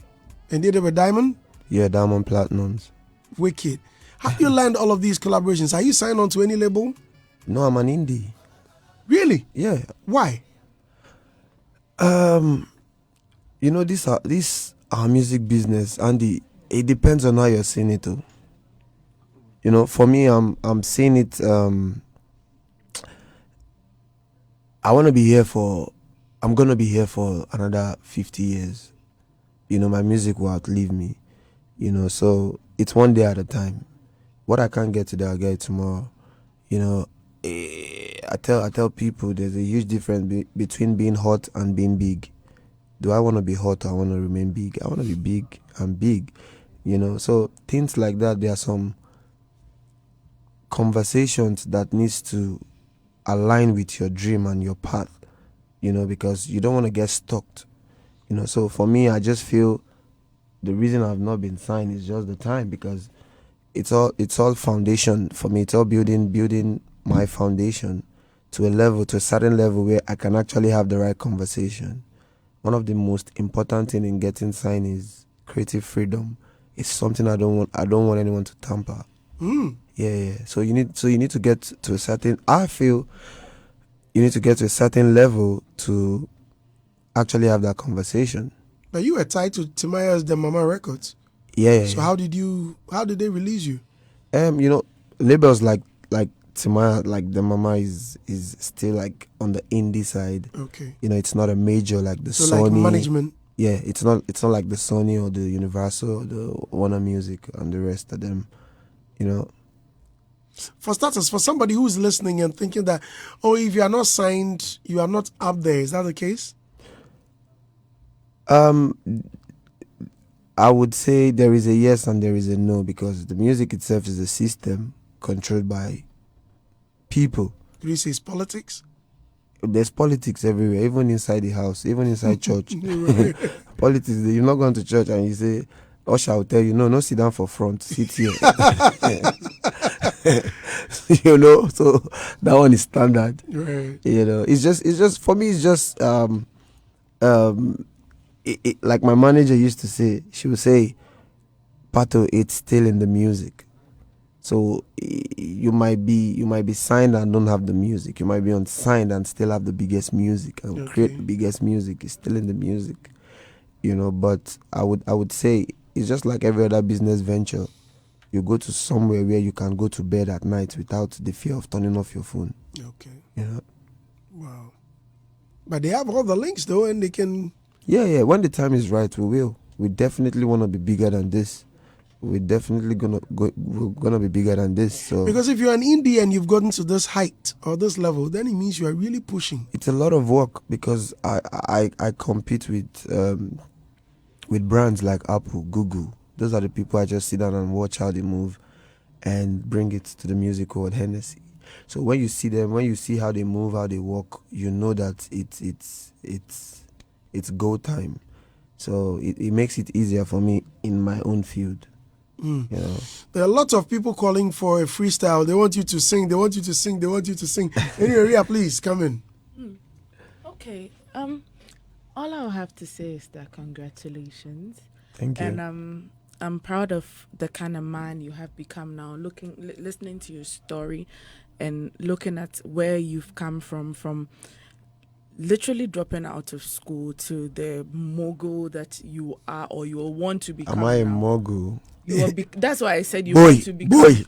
And did it with Diamond? Yeah, Diamond Platinums. Wicked. How do you land all of these collaborations? Are you signed on to any label? No, I'm an indie. Really? Yeah. Why? You know, this our music business, and it depends on how you're seeing it. Too. You know, for me, I'm seeing it. I want to be here for. I'm gonna be here for another 50 years. You know, my music will outlive me. You know, so it's one day at a time. What I can't get today, I'll get it tomorrow. You know, I tell people there's a huge difference between being hot and being big. Do I want to be hot or I want to remain big? I want to be big and big. You know, so things like that. There are some conversations that needs to align with your dream and your path. You know, because you don't want to get stuck. You know, so for me, I just feel the reason I've not been signed is just the time, because it's all foundation for me. It's all building my foundation to a certain level where I can actually have the right conversation. One of the most important thing in getting signed is creative freedom. It's something I don't want anyone to tamper. Yeah. So you need to get to a certain. I feel you need to get to a certain level to actually have that conversation. But you were tied to Timaya's The Mama Records. Yeah. So how did they release you? You know, labels like Timaya, like The Mama is still like on the indie side. Okay. You know, it's not a major like the So Sony. like management. Yeah, it's not like the Sony or the Universal or the Warner Music and the rest of them. You know. For starters, for somebody who's listening and thinking that, oh, if you are not signed, you are not up there. Is that the case? I would say there is a yes and there is a no, because the music itself is a system controlled by people. Did you say it's politics? There's politics everywhere, even inside the house, even inside church. Politics. You're not going to church and you say, Usher will tell you, no, sit down for front, sit here. You know, so that one is standard. Right. You know, it's just for me. It's just like my manager used to say. She would say, "Pato, it's still in the music." So you might be signed and don't have the music. You might be unsigned and still have the biggest music and create the biggest music. It's still in the music, you know. But I would say it's just like every other business venture. You go to somewhere where you can go to bed at night without the fear of turning off your phone. Okay. You know. Wow. But they have all the links though, and they can. Yeah. When the time is right, we will. We definitely want to be bigger than this. We're definitely we're gonna be bigger than this. So because if you're an indie and you've gotten to this height or this level, then it means you are really pushing. It's a lot of work, because I compete with brands like Apple, Google. Those are the people I just sit down and watch how they move and bring it to the music world, Hennessy. So when you see them, when you see how they move, how they walk, you know that it's go time. So it makes it easier for me in my own field. You know. There are lots of people calling for a freestyle. They want you to sing. They want you to sing. They want you to sing. Anyway, Ria, please come in. Okay. All I'll have to say is that congratulations. Thank you. And I'm proud of the kind of man you have become now. Listening to your story, and looking at where you've come from literally dropping out of school to the mogul that you are, or you will want to become. Am I a now. mogul? That's why I said you Boy. want to become. Boy.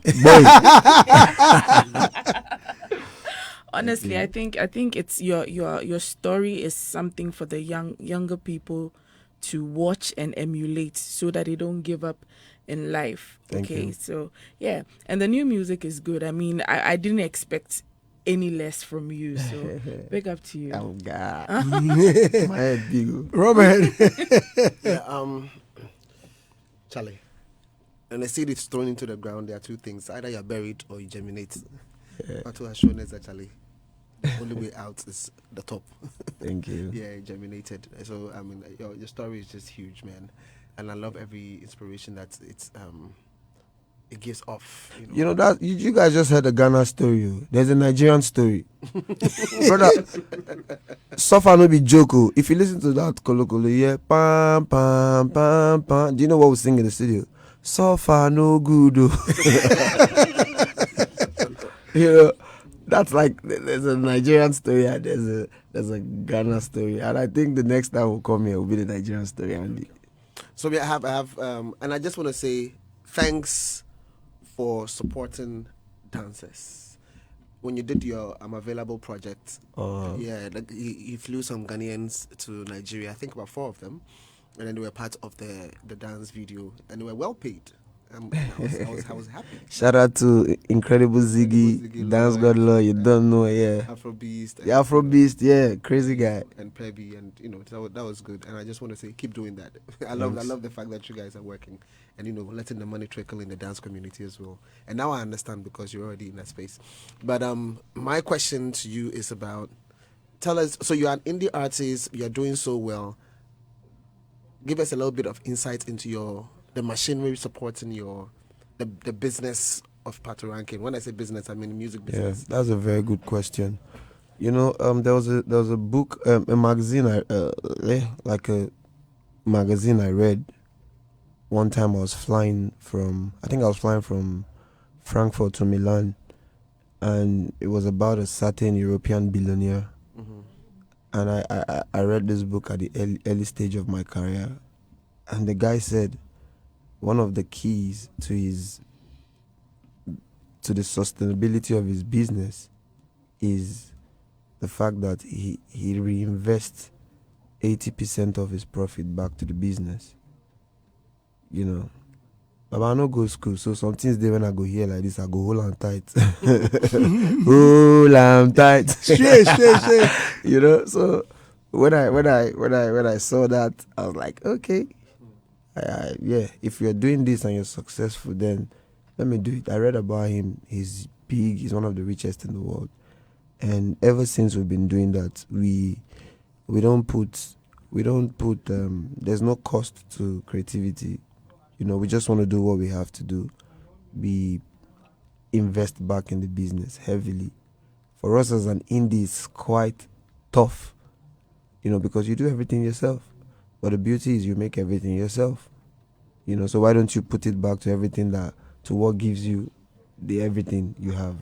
Honestly, I think it's your story is something for the younger people to watch and emulate, so that they don't give up in life. Thank you. So yeah, and the new music is good. I mean, I didn't expect any less from you, so big up to you. Oh God, my head big. Robert. Charlie, when the seed is thrown into the ground, there are two things: either you're buried or you germinate. Patu has shown us actually the only way out is the top. Thank you. Yeah, it germinated. So I mean, your story is just huge, man, and I love every inspiration that it gives off. You know that you guys just heard a Ghana story. There's a Nigerian story, brother. Suffer no be joke. If you listen to that kolokolo, yeah, pam pam pam pam. Do you know what we sing in the studio? Suffer no good. You know, That's like there's a Nigerian story and there's a Ghana story, and I think the next time we'll come here will be the Nigerian story. Andy. So I have, and I just want to say thanks for supporting dancers. When you did your I'm Available project, yeah, like he flew some Ghanaians to Nigeria, I think about 4 of them, and then they were part of the dance video, and they were well paid. I was happy. Shout out to Incredible Ziggy, Ziggy Dance Lloyd, God Law, you don't know, yeah. Afro Beast, The Afro Beast, yeah, crazy guy. and Pebby, and that was good. And I just want to say, keep doing that. I love the fact that you guys are working, and letting the money trickle in the dance community as well. And now I understand because you're already in that space. But my question to you is about, tell us. So you're an indie artist, you're doing so well. Give us a little bit of insight into the machinery supporting the business of Patoranking. When I say business, I mean music Yeah, business. that's a very good question. There was a book, a magazine, like a magazine I read one time. I think I was flying from Frankfurt to Milan, and it was about a certain European billionaire. And I read this book at the early stage of my career, and the guy said one of the keys to the sustainability of his business is the fact that he reinvests 80% of his profit back to the business. But I no go school, so some things there when I go here like this, I go hold on tight. Hold on tight. Straight. So when I saw that, I was like, okay, yeah, if you're doing this and you're successful, then let me do it. I read about him. He's big. He's one of the richest in the world. And ever since we've been doing that, we don't put there's no cost to creativity. We just want to do what we have to do. We invest back in the business heavily. For us as an indie, it's quite tough, because you do everything yourself. But the beauty is you make everything yourself. So why don't you put it back to what gives you the everything you have?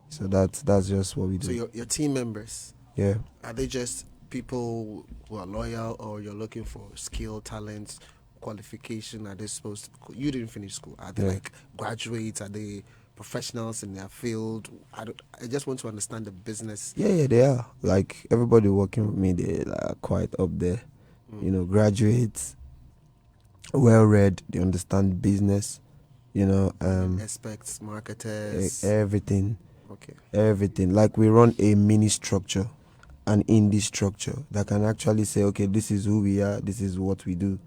So that's just what we do. So your team members, Yeah. are they just people who are loyal, or you're looking for skill, talent, qualification? Are they supposed to? You didn't finish school. Are they like graduates? Are they professionals in their field? I just want to understand the business. Yeah, they are. Like everybody working with me, they are quite up there. Graduates, well read, they understand business. Aspects, marketers, Everything. Okay. Everything. Like we run a mini structure, an indie structure that can actually say, okay, this is who we are, this is what we do.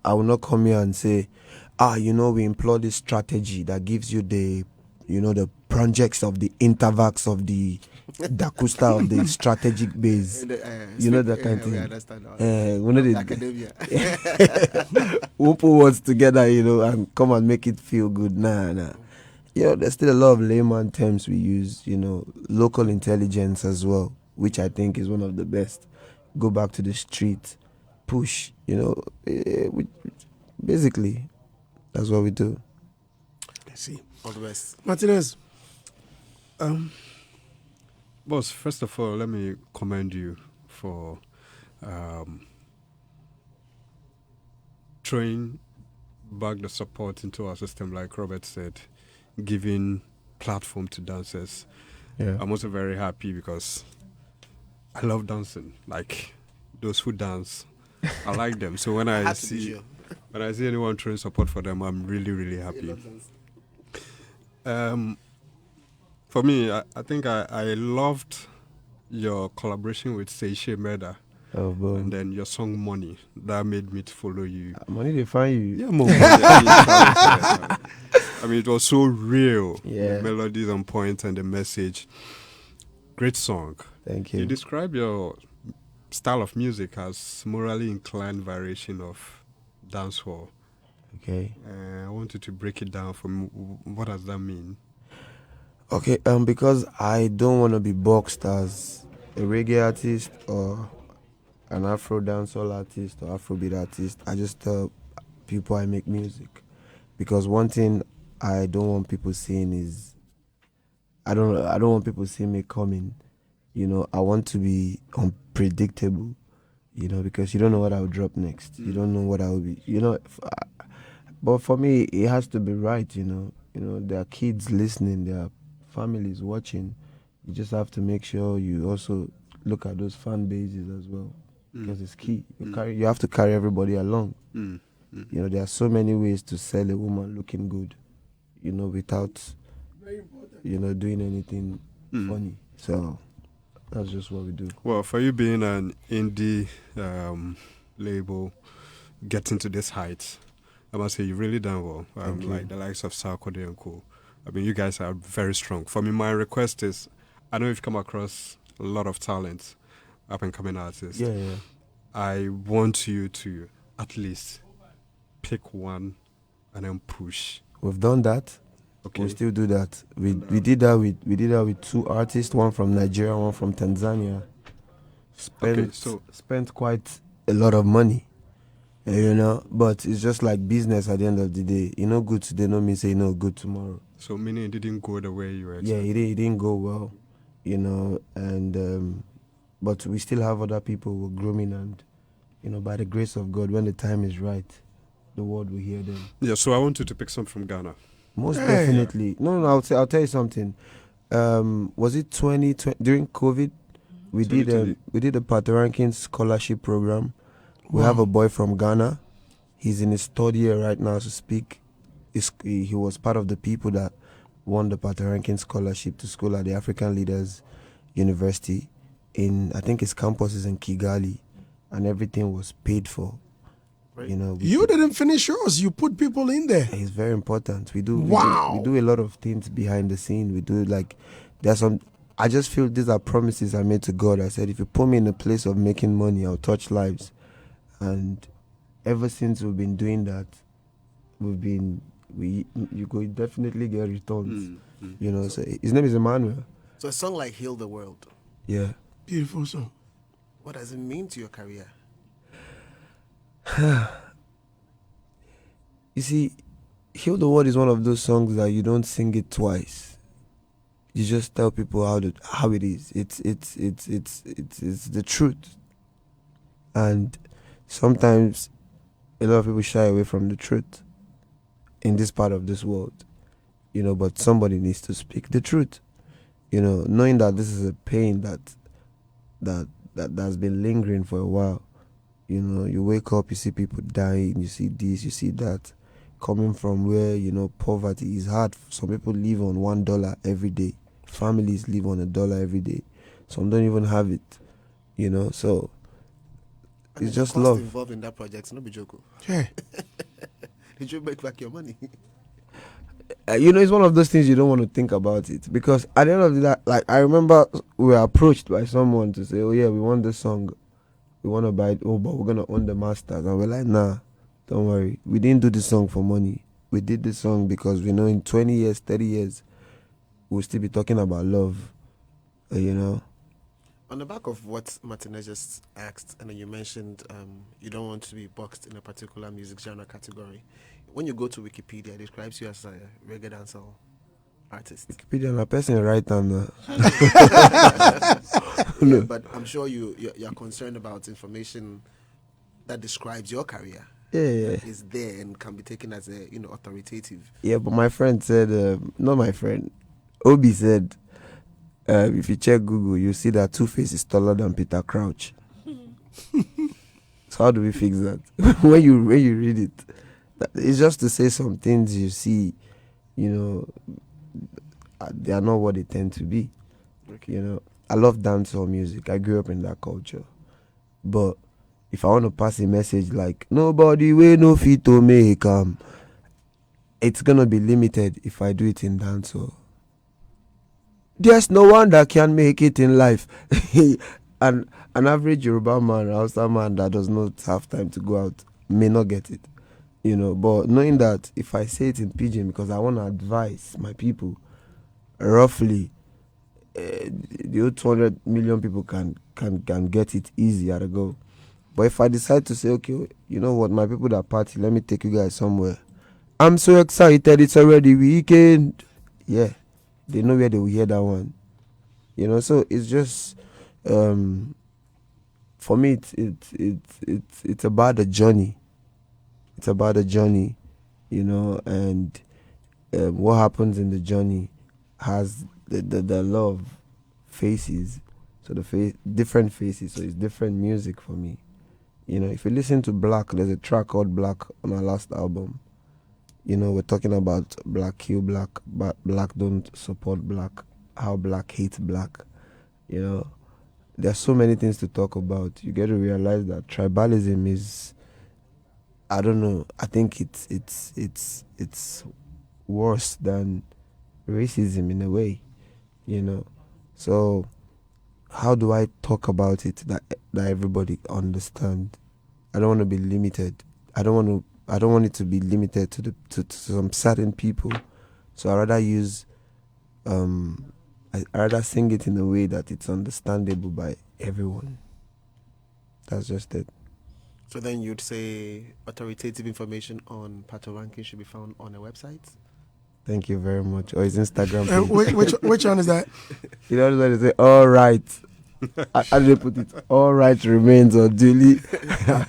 I will not come here and say, we employ this strategy that gives you the projects of the intervax of the Dacusta of the strategic base. That kind of thing. We understand. Academia. We'll put words together, and come and make it feel good. Nah. There's still a lot of layman terms we use, local intelligence as well, which I think is one of the best. Go back to the street, push, basically, that's what we do. I see. All the best. Martinez. Boss, first of all, let me commend you for throwing back the support into our system, like Robert said, giving platform to dancers. Yeah. I'm also very happy because I love dancing. Like those who dance, I like them. So when I see anyone throwing support for them, I'm really, really happy. For me, I think I loved your collaboration with Seishe Meda. Oh, boy. And then your song Money, that made me to follow you. Money, they find you. Yeah, more money. I mean, it was so real. Yeah. The melodies on point and the message. Great song. Thank you. You describe your style of music as morally inclined variation of dancehall. Okay. I want you to break it down for me. What does that mean? Okay, because I don't want to be boxed as a reggae artist or an Afro dancehall artist or Afrobeat artist. I just tell people I make music. Because one thing I don't want people seeing is I don't want people to see me coming. You know, I want to be unpredictable. You know, because you don't know what I'll drop next. You don't know what I'll be. You know, but for me, it has to be right. You know, there are kids listening. There are families watching. You just have to make sure you also look at those fan bases as well, because it's key. You have to carry everybody along. You know, there are so many ways to sell a woman looking good. You know, without doing anything funny. So that's just what we do. Well, for you being an indie label, getting to this height, I must say you've really done well. Like the likes of Sarkodie and Co. I mean, you guys are very strong. For me, my request is, I know you've come across a lot of talent, up and coming artists. Yeah. I want you to at least pick one and then push. We've done that. Okay. We still do that. We did that with two artists, one from Nigeria, one from Tanzania. Spent quite a lot of money, you know. But it's just like business at the end of the day. You know, good today no mean say good tomorrow. So meaning it didn't go the way you were Yeah, expecting. it didn't go well, you know. And but we still have other people we're grooming, and by the grace of God, when the time is right, the world will hear them. Yeah. So I want you to pick some from Ghana. Most definitely. No, I'll tell you something. Was it 2020 during COVID? We did a Patoranking scholarship program. We have a boy from Ghana. He's in his third year right now to speak. He was part of the people that won the Patoranking scholarship to school at the African Leaders University. I think his campus is in Kigali, and everything was paid for. You know, You didn't finish yours. You put people in there. it's very important. We do a lot of things behind the scene. We do I just feel these are promises I made to God. I said, if you put me in a place of making money, I'll touch lives. And ever since we've been doing that, you could definitely get returns. You know, so his name is Emmanuel. So a song like Heal the World, Yeah. Beautiful song. what does it mean to your career? You see, Heal the World is one of those songs that you don't sing it twice. You just tell people how it is. It's the truth. And sometimes a lot of people shy away from the truth in this part of this world. But somebody needs to speak the truth. Knowing that this is a pain that's been lingering for a while. You wake up, you see people dying, you see this, you see that. Coming from where, poverty is hard. Some people live on $1 every day. Families live on $1 every day. Some don't even have it, so And it's the just cost love. involved in that project, no be joke. Yeah. Did you make back your money? It's one of those things you don't want to think about it, because at the end of the day, like, I remember we were approached by someone to say, oh yeah, we want this song, we want to buy it, but we're going to own the masters. And we're like, nah, don't worry, we didn't do this song for money. We did this song because we know in 20 years, 30 years, we'll still be talking about love. On the back of what Martinez just asked, and then you mentioned you don't want to be boxed in a particular music genre category. When you go to Wikipedia, it describes you as a reggae dancehall artist. Wikipedia, a person right now. Yeah, but I'm sure you're concerned about information that describes your career. Yeah. Is there and can be taken as a authoritative. Yeah, but my friend said, not my friend, Obi said, if you check Google, you see that Two-Face is taller than Peter Crouch. So how do we fix that? when you read it, it's just to say some things you see, they are not what they tend to be. Okay. I love dancehall music. I grew up in that culture. But if I want to pass a message like, nobody will no fit to make it's going to be limited if I do it in dancehall. There's no one that can make it in life. An average Yoruba man, Hausa man that does not have time to go out may not get it. But knowing that if I say it in pidgin because I want to advise my people, roughly, the 200 million people can get it easy at a go. But if I decide to say, okay, you know what, my people that party, let me take you guys somewhere. I'm so excited, it's already weekend. Yeah. they know where they will hear that one. You know, so it's just for me it's about the journey. It's about the journey, you know, and what happens in the journey has the love faces. So different faces, so it's different music for me. You know, if you listen to Black, there's a track called Black on our last album. You know, we're talking about Black kill Black, but Black don't support Black, how Black hates Black. You know, there's so many things to talk about. You get to realize that tribalism is, I don't know, I think it's worse than racism in a way, you know. So how do I talk about it that everybody understand? I don't want to be limited. I don't want it to be limited to some certain people. So I rather use I rather sing it in a way that it's understandable by everyone. That's just it. So then you'd say authoritative information on Patoranking should be found on a website? Thank you very much. Or his Instagram page. Which one is that? You know what they say? All right. How do they put it? All right remains or duly. All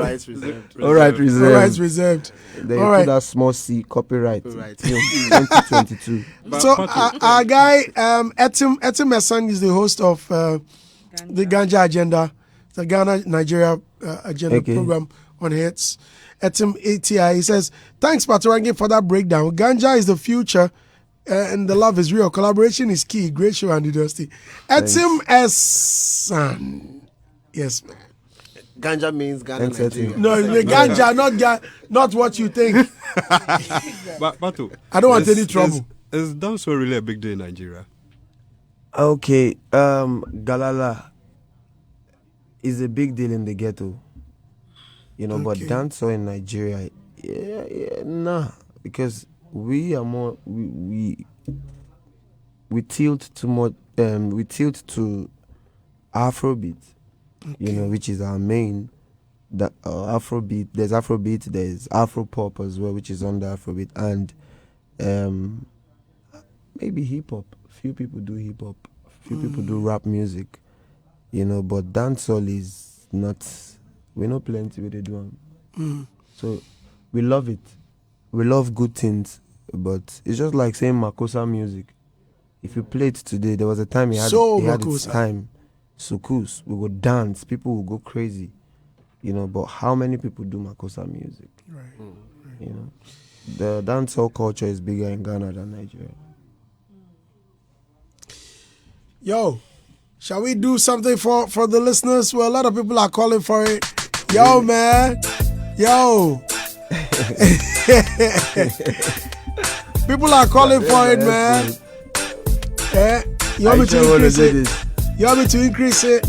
rights reserved. All right reserved. All right, reserved. Then All you right. put that small C, copyright. Right. 2022. So our guy Etim Mesang is the host of the Ganja Agenda, the Ghana Nigeria Agenda program on Hits. Etim ATI, he says, thanks Patoranking for that breakdown. Ganja is the future and the love is real. Collaboration is key. Great show, Andy Dusty. Etim Esan. Yes, man. Ganja means Ghana, Thanks, Etim. Nigeria. No, the ganja, not what you think. But Pato, I don't want any trouble. Is dancehall really a big deal in Nigeria? Okay, Galala is a big deal in the ghetto. You know, but Okay. dancehall in Nigeria, nah, because we are more we tilt to more we tilt to Afrobeat, you know, which is our main. That Afrobeat, there's Afrobeat, there's Afropop as well, which is under Afrobeat, and maybe hip hop. Few people do hip hop, few people do rap music, you know, but dancehall is not. We know plenty where they do them. So we love it. We love good things, but it's just like saying Makosa music. If you play it today, there was a time he had its Makosa. time. Sukus, we would dance, people will go crazy, you know. But how many people do Makosa music? Right. You know, the dancehall culture is bigger in Ghana than Nigeria. Yo, shall we do something for the listeners? Well, a lot of people are calling for it. Yo, man. Yo. People are calling for it, man. You want me to increase it? You want me to increase it?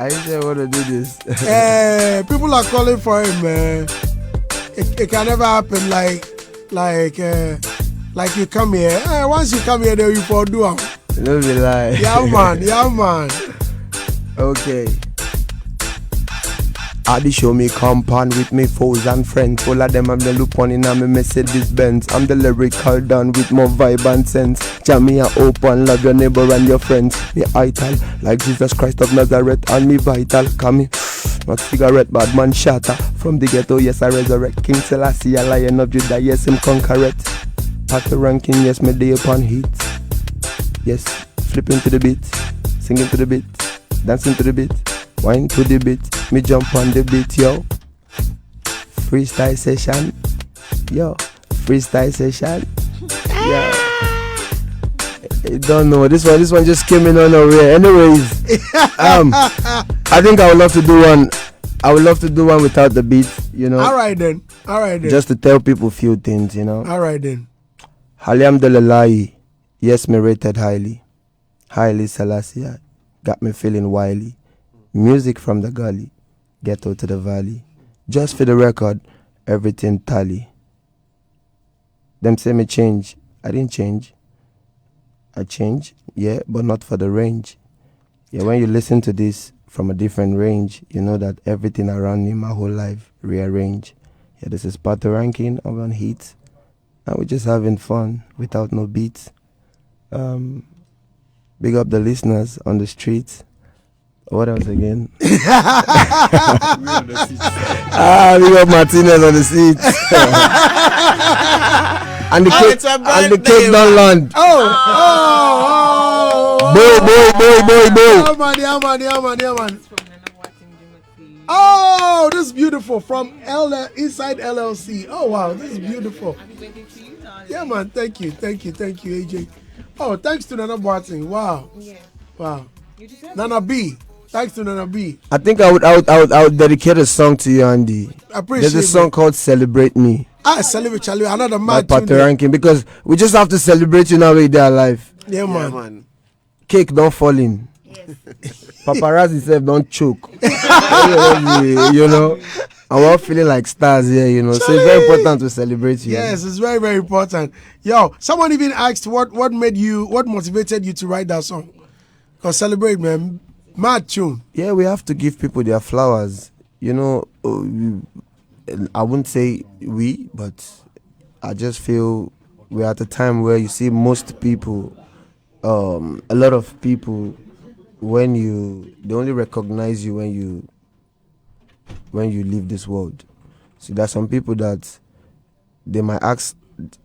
I just want to do this. People are calling for it, man. It can never happen like you come here. Once you come here, then you for do it. No be lie. Yeah, man. Okay. Adi show me compound with me foes and friends. All of them have the loop on in a me Mercedes Benz. I'm the lyrical done with more vibe and sense. Jamia open, love your neighbor and your friends. Me ital, like Jesus Christ of Nazareth, and me vital. Come me, not cigarette, bad man shatter. From the ghetto, yes I resurrect. King Selassie, a lion of Judah, yes him conquer it. Patoranking, yes me day upon heat. Yes, flipping to the beat, singing to the beat, dancing to the beat. Wine to the beat, me jump on the beat, yo. Freestyle session, yo. Freestyle session, yeah. I don't know. This one just came in unaware. Anyways, I think I would love to do one. I would love to do one without the beat, you know. All right then. Just to tell people few things, you know. All right then. Alhamdulillah, yes, me rated highly. Highly Selassie, got me feeling wily. Music from the gully, ghetto to the valley. Just for the record, everything tally. Them say me change, I didn't change. I changed, yeah, but not for the range. Yeah, when you listen to this from a different range, you know that everything around me, my whole life, rearrange. Yeah, this is Patoranking, I'm on Heat. And we're just having fun without no beats. Big up the listeners on the streets. What else again? We on the seats. Big up Martinez on the seats. And the cake, it's a and the birthday, cake don't land. Oh. Boy. Yeah, man. Oh, this is beautiful from inside LLC. Oh wow, this is beautiful. Yeah, man. Thank you, AJ. Oh, thanks to Nana Boateng. Wow. Yeah. Wow. Nana B. Thanks to Nana B. I think I would dedicate a song to you, Andy. I appreciate There's a song called "Celebrate Me" I celebrate Charlie. Another by mad tune. Patoranking, because we just have to celebrate you now we're there alive. Yeah, Yeah, man. man. Cake don't fall in. Paparazzi self don't choke. You know, and we're all feeling like stars here, you know. So it's very important to celebrate you. Yes, it's very, very important. Yo, someone even asked what motivated you to write that song? Cause celebrate, man. Mad tune. Yeah, we have to give people their flowers. You know, I wouldn't say we, but I just feel we're at a time where you see most people, a lot of people, they only recognize you when you leave this world. So there's some people that they might ask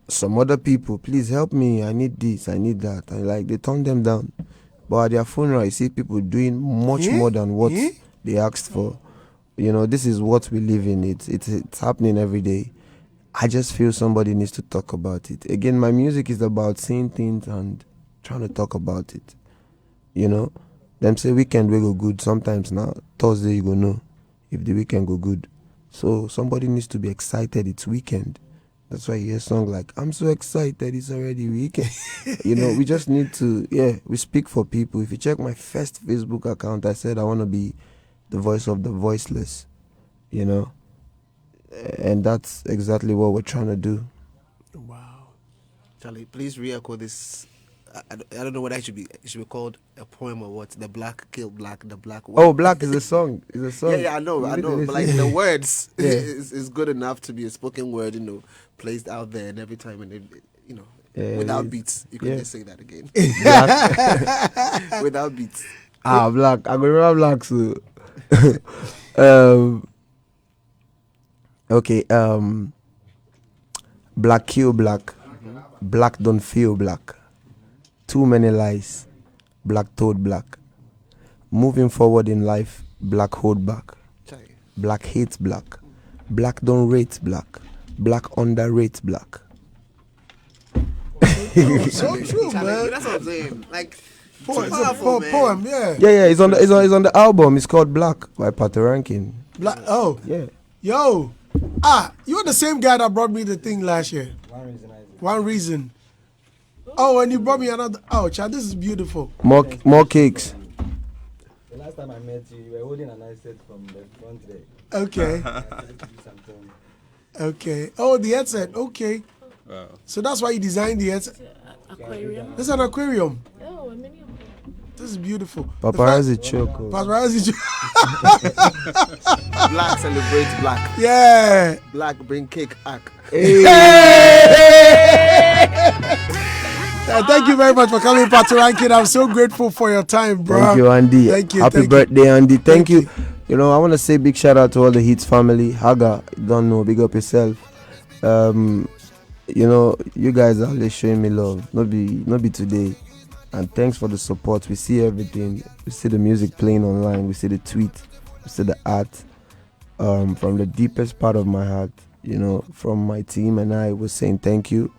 some other people, please help me, I need this, I need that. And like they turn them down. But at their funeral, you see people doing much more than what they asked for. You know, this is what we live in. It's happening every day. I just feel somebody needs to talk about it. Again, my music is about seeing things and trying to talk about it. You know, them say weekend we go good. Sometimes now, Thursday you go know if the weekend go good. So somebody needs to be excited. It's weekend. That's why you hear a song like, I'm so excited, it's already weekend. You know, we just need to, we speak for people. If you check my first Facebook account, I said I want to be the voice of the voiceless, you know. And that's exactly what we're trying to do. Wow. Charlie, please re-echo this. I don't know whether it should be called a poem or what. The black kill black, the black. Oh, Black is a song. It's a song. Yeah, I know. But like the words is good enough to be a spoken word, you know, placed out there and every time, and you know, without beats. You can just say that again. Without beats. Black. I remember Black. So, okay. Black kill black. Black don't feel black. Too many lies. Black told black. Moving forward in life, black hold back. Black hates black. Black don't rate black. Black underrates black. So true, man. That's what I'm saying. Like, It's a powerful, man. poem, yeah. Yeah. It's on the album. It's called Black by Patoranking. Black. Oh, Yeah. yo. You're the same guy that brought me the thing last year. One reason. Oh, and you brought me another. Oh, child, this is beautiful. More cakes. The last time I met you, you were holding an ice set from the front there. Okay. I wanted to do something. Okay. Oh, the headset. Okay. Wow. So that's why you designed the headset. Aquarium. This is an aquarium. Oh, a mini. This is beautiful. Paparazzi choco. Paparazzi. Black celebrates black. Yeah. Black bring cake act. Thank you very much for coming, Patoranking. I'm so grateful for your time, bro. Thank you, Andy. Thank you. Happy birthday, Andy. Thank you. You know, I want to say big shout out to all the Hits family. Haga, don't know, big up yourself. You know, you guys are always showing me love. Not be today. And thanks for the support. We see everything. We see the music playing online. We see the tweet. We see the art. From the deepest part of my heart, you know, from my team and I was saying thank you.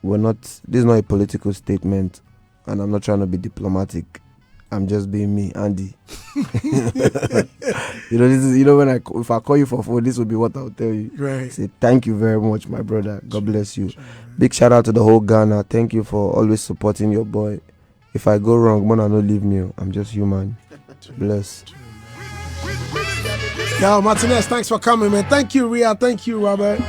This is not a political statement, and I'm not trying to be diplomatic. I'm just being me, Andy. You know, if I call you for phone, this will be what I'll tell you. Right. Say thank you very much, my brother. God bless you. Big shout out to the whole Ghana. Thank you for always supporting your boy. If I go wrong, Mona, no leave me. I'm just human. Bless. Yo, Martinez, thanks for coming, man. Thank you, Ria. Thank you, Robert.